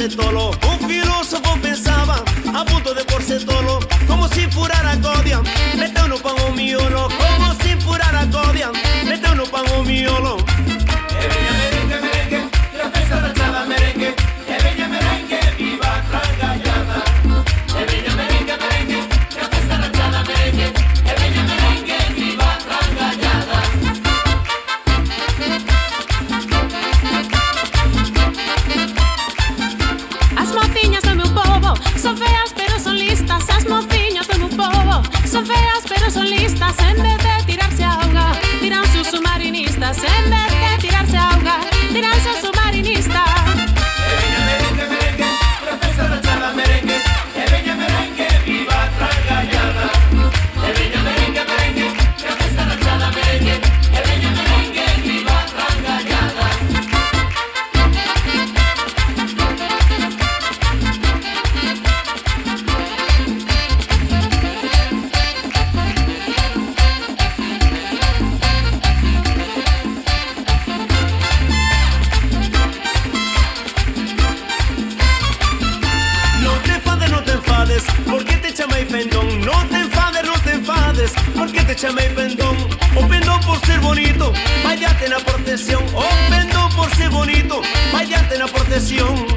tolo. Un filósofo pensaba, a punto de porse tolo, como si furara codia, meteu no pan o miolo, como si furara codia, meteu no pan o miolo. Veña merengue, merengue, la festa rachada merengue, veña merengue, viva trangallada. Veña merengue, merengue, la festa rachada merengue, veña merengue, viva trangallada. As mociñas do meu povo son feas pero son listas. As mociñas do meu povo son feas pero son listas. En vez de tirarse a auga, tiranse os submarinistas. En vez de tirarse a auga, tiranse os submarinistas. Veña merengue, merengue, la festa rachada merengue, veña merengue, viva trangallada. Veña merengue, merengue, la festa rachada merengue, veña merengue, viva trangallada. ¿Por qué te chamei pendón? No te enfades, no te enfades. ¿Por qué te chamei pendón? O pendón por ser bonito, vai date na protección. O pendón por ser bonito, vai date na protección.